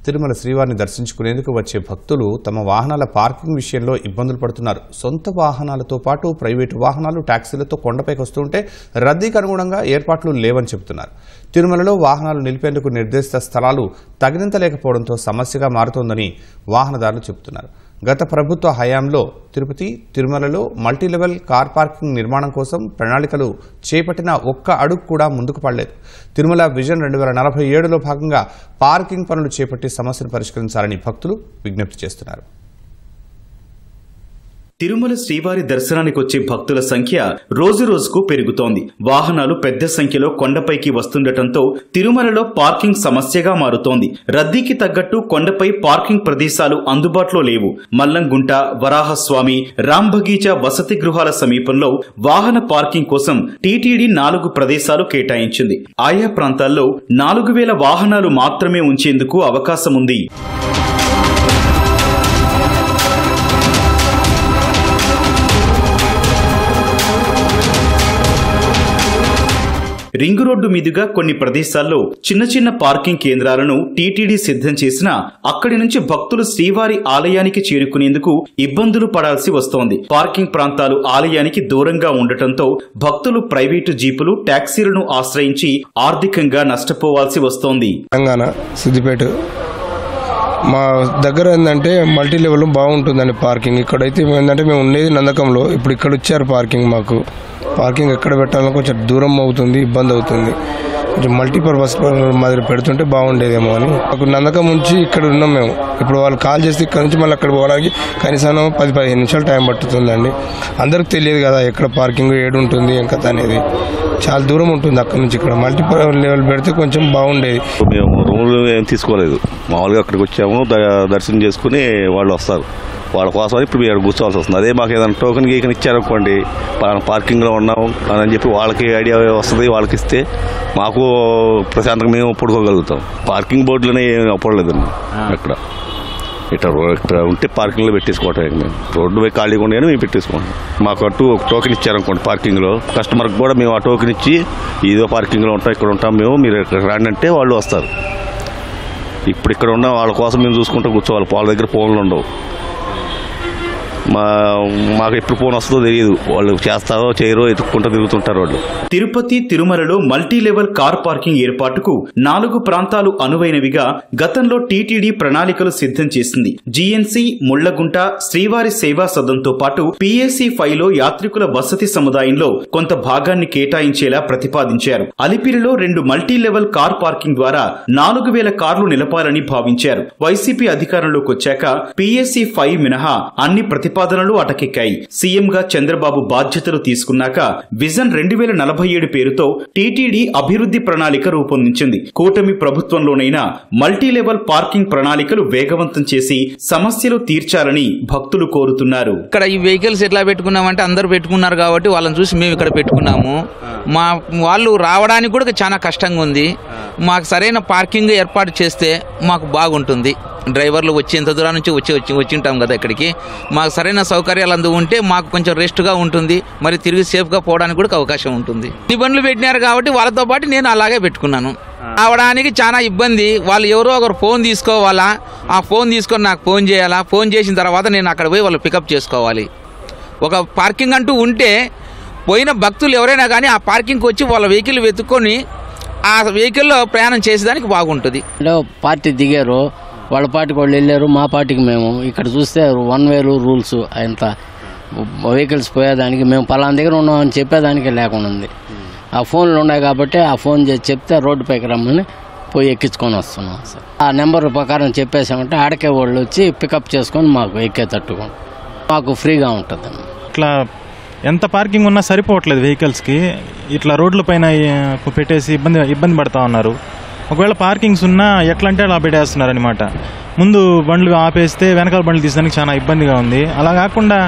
తిరుమల శ్రీవారిని దర్శించుకునేందుకు వచ్చే భక్తులు తమ వాహనాల పార్కింగ్ విషయంలో ఇబ్బందులు పడుతున్నారు. సొంత వాహనాలతో పాటు ప్రైవేటు వాహనాలు, టాక్సీలతో కొండపైకి వస్తుంటే రద్దీకి అనుగుణంగా ఏర్పాట్లు లేవని చెబుతున్నారు. తిరుమలలో వాహనాలు నిలిపేందుకు నిర్దేశిత స్థలాలు తగినంత లేకపోవడంతో సమస్యగా మారుతోందని వాహనదారులు చెబుతున్నారు. గత ప్రభుత్వ హయాంలో తిరుపతి, తిరుమలలో మల్టీలెవెల్ కార్ పార్కింగ్ నిర్మాణం కోసం ప్రణాళికలు చేపట్టిన ఒక్క అడుగు కూడా ముందుకు పడలేదు. తిరుమల విజన్ 2047లో భాగంగా పార్కింగ్ పనులు చేపట్టి సమస్యను పరిష్కరించాలని భక్తులు విజ్ఞప్తి చేస్తున్నారు. తిరుమల శ్రీవారి దర్శనానికి వచ్చే భక్తుల సంఖ్య రోజురోజుకు పెరుగుతోంది. వాహనాలు పెద్ద సంఖ్యలో కొండపైకి వస్తుండటంతో తిరుమలలో పార్కింగ్ సమస్యగా మారుతోంది. రద్దీకి తగ్గట్టు కొండపై పార్కింగ్ ప్రదేశాలు అందుబాటులో లేవు. మల్లంగుంట, వరాహస్వామి, రాంబగీచా వసతి గృహాల సమీపంలో వాహన పార్కింగ్ కోసం టీటీడీ 4 ప్రదేశాలు కేటాయించింది. ఆయా ప్రాంతాల్లో 4000 వాహనాలు మాత్రమే ఉంచేందుకు అవకాశం ఉంది. రింగు రోడ్డు మీదుగా కొన్ని ప్రదేశాల్లో చిన్న చిన్న పార్కింగ్ కేంద్రాలను టీటీడీ సిద్ధం చేసినా అక్కడి నుంచి భక్తులు శ్రీవారి ఆలయానికి చేరుకునేందుకు ఇబ్బందులు పడాల్సి వస్తోంది. పార్కింగ్ ప్రాంతాలు ఆలయానికి దూరంగా ఉండటంతో భక్తులు ప్రైవేటు జీపులు, టాక్సీలను ఆశ్రయించి ఆర్థికంగా నష్టపోవాల్సి వస్తోంది. తెలంగాణ సిద్దిపేట మా దగ్గర ఏంటంటే మల్టీ లెవెల్ బాగుంటుందండి పార్కింగ్. ఇక్కడైతే ఏంటంటే మేము ఉండేది నందకంలో, ఇప్పుడు ఇక్కడ వచ్చారు పార్కింగ్. మాకు పార్కింగ్ ఎక్కడ పెట్టాలని కొంచెం దూరం అవుతుంది, ఇబ్బంది అవుతుంది. కొంచెం మల్టీపర్పస్ మాదిరి పెడుతుంటే బాగుండేదేమో అని మాకు నందకం నుంచి ఇక్కడ ఉన్నాం మేము. ఇప్పుడు వాళ్ళు కాల్ చేస్తే ఇక్కడ నుంచి మళ్ళీ అక్కడ పోవడానికి కనీసం 10-15 నిమిషాలు టైం పట్టుతుందండి. అందరికి తెలియదు కదా ఎక్కడ పార్కింగ్ ఏడు ఉంటుంది ఎంత అనేది, చాలా దూరం ఉంటుంది అక్కడ నుంచి. ఇక్కడ మల్టీపర్పస్ లెవెల్ పెడితే కొంచెం బాగుండేది. మేము రూమ్లు ఏం తీసుకోలేదు, మామూలుగా అక్కడికి వచ్చాము, దర్శనం చేసుకుని వాళ్ళు వస్తారు. వాళ్ళ కోసం ఇప్పుడు మీరు కూర్చోవాల్సి వస్తుంది. అదే మాకు ఏదైనా టోకెన్ గీకని ఇచ్చారనుకోండి, పార్కింగ్లో ఉన్నాము అని చెప్పి వాళ్ళకి ఐడియా వస్తుంది. వాళ్ళకి ఇస్తే మాకు ప్రశాంతంగా మేము పడుకోగలుగుతాం. పార్కింగ్ బోర్డులోనే ఏమి అప్పడలేదండి. ఇక్కడ ఉంటే పార్కింగ్లో పెట్టేసుకోవటం. మేము రోడ్డు పోయి ఖాళీగా ఉండగానే మేము పెట్టేసుకుంటాం. మాకు ఒక టోకెన్ ఇచ్చారనుకోండి పార్కింగ్లో, కస్టమర్కి కూడా మేము ఆ టోకెన్ ఇచ్చి ఇదో పార్కింగ్లో ఉంటాం, ఇక్కడ ఉంటాం మేము, మీరు ఇక్కడ రాండి అంటే వాళ్ళు వస్తారు. ఇప్పుడు ఇక్కడ ఉన్న వాళ్ళ కోసం మేము చూసుకుంటూ కూర్చోవాలి. వాళ్ళ దగ్గర ఫోన్లు ఉండవు. మాకు ఎప్పుడు ఫోన్ వస్తుందో తెలియదు. వాళ్ళు చేస్తారో చేయరో ఎత్తుక్కుంటూ తిరుగుతుంటారు వాళ్ళు. తిరుపతి, తిరుమలలో మల్టీ లెవెల్ కార్ పార్కింగ్ ఏర్పాటుకు 4 ప్రాంతాలు అనువైనవిగా గతంలో టీటీడీ ప్రణాళికలు సిద్ధం చేసింది. జీఎన్సీ, ముళ్లగుంట, శ్రీవారి సేవా సదంతో పాటు PAC 5లో యాత్రికుల వసతి సముదాయంలో కొంత భాగాన్ని కేటాయించేలా ప్రతిపాదించారు. అలిపిరిలో 2 మల్టీ లెవెల్ కార్ పార్కింగ్ ద్వారా 4000 కార్లు నిలపాలని భావించారు. వైసీపీ అధికారంలోకి వచ్చాక PAC 5 మినహా అన్ని ప్రతిపాదనలు అటకెక్కాయి. సీఎంగా చంద్రబాబు బాధ్యతలు తీసుకున్నాక విజన్ 2047 పేరుతో టీటీడీ అభివృద్ధి ప్రణాళిక రూపొందించింది. కూటమి ప్రభుత్వంలోనైనా మల్టీ లెవెల్ పార్కింగ్ ప్రణాళికలు వేగవంతం చేసి సమస్యలు తీర్చాలని భక్తులు కోరుతున్నారు. ఇక్కడ ఈ వెహికల్స్ ఎట్లా పెట్టుకున్నామంటే అందరూ పెట్టుకున్నారు కాబట్టి వాళ్ళని చూసి మేము ఇక్కడ పెట్టుకున్నాము. మా వాళ్ళు రావడానికి కూడా చాలా కష్టంగా ఉంది. మాకు సరైన పార్కింగ్ ఏర్పాటు చేస్తే మాకు బాగుంటుంది. డ్రైవర్లు వచ్చేంత దూరం నుంచి వచ్చింటాం కదా ఇక్కడికి. మాకు సరైన సౌకర్యాలు అందు ఉంటే మాకు కొంచెం రెస్ట్గా ఉంటుంది, మరి తిరిగి సేఫ్గా పోవడానికి కూడా అవకాశం ఉంటుంది. ఇబ్బందులు పెట్టినారు కాబట్టి వాళ్ళతో పాటు నేను అలాగే పెట్టుకున్నాను. రావడానికి చాలా ఇబ్బంది. వాళ్ళు ఎవరో ఒకరు ఫోన్ తీసుకోవాలా, ఆ ఫోన్ తీసుకొని నాకు ఫోన్ చేయాలా, ఫోన్ చేసిన తర్వాత నేను అక్కడ పోయి వాళ్ళు పికప్ చేసుకోవాలి. ఒక పార్కింగ్ అంటూ ఉంటే పోయిన భక్తులు ఎవరైనా కానీ ఆ పార్కింగ్కి వచ్చి వాళ్ళ వెహికల్ వెతుక్కొని ఆ వెహికల్లో ప్రయాణం చేసేదానికి బాగుంటుంది. పార్టీ దిగారు, వాళ్ళ పార్టీకి వాళ్ళు వెళ్ళారు, మా పార్టీకి మేము. ఇక్కడ చూస్తే 1 వే రూల్స్, అంత వెహికల్స్ పోయేదానికి మేము పలానా దగ్గర ఉన్నామని చెప్పేదానికి లేకుండా ఉంది. ఆ ఫోన్లు ఉన్నాయి కాబట్టి ఆ ఫోన్ చేసి చెప్తే రోడ్డు పైకి రమ్మని పోయి ఎక్కించుకొని వస్తున్నాం సార్. ఆ నెంబర్ ప్రకారం చెప్పేసామంటే ఆడకే వాళ్ళు వచ్చి పికప్ చేసుకొని మాకు ఎక్కేటట్టుగా మాకు ఫ్రీగా ఉంటుంది. ఇట్లా ఎంత పార్కింగ్ ఉన్నా సరిపోవట్లేదు వెహికల్స్కి. ఇట్లా రోడ్ల పైన పెట్టేసి ఇబ్బంది పడతా ఉన్నారు. ఒకవేళ పార్కింగ్స్ ఉన్నా ఎట్లా అంటే అలా పెట్టేస్తున్నారు అనమాట. ముందు బండ్లు ఆపేస్తే వెనకాల బండ్లు తీసడానికి చాలా ఇబ్బందిగా ఉంది. అలా కాకుండా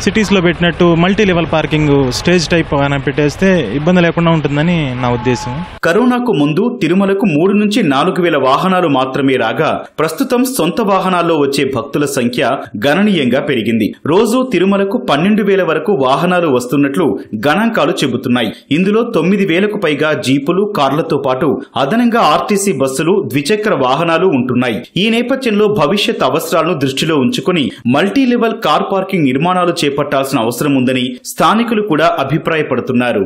సిటీస్లో పెట్టినట్టు multi level parking stage type అని పెట్టేస్తే ఇబ్బంది లేకుండా ఉంటుందని నా ఉద్దేశం. కరోనాకు ముందు తిరుమలకు 3 నుంచి 4 వేల వాహనాలు మాత్రమే రాగా ప్రస్తుతం సొంత వాహనాల్లో వచ్చే భక్తుల సంఖ్య గణనీయంగా పెరిగింది. రోజు తిరుమలకు 12,000 వరకు వాహనాలు వస్తున్నట్లు గణాంకాలు చెబుతున్నాయి. ఇందులో 9,000కు పైగా జీపులు, కార్లతో పాటు అదనంగా ఆర్టీసీ బస్సులు, ద్విచక్ర వాహనాలు ఉంటున్నాయి. ఈ నేపథ్యంలో భవిష్యత్ అవసరాలను దృష్టిలో ఉంచుకుని మల్టీ లెవెల్ కార్ పార్కింగ్ నిర్మాణాలు చేపట్టాల్సిన అవసరం ఉందని స్థానికులు కూడా అభిప్రాయపడుతున్నారు.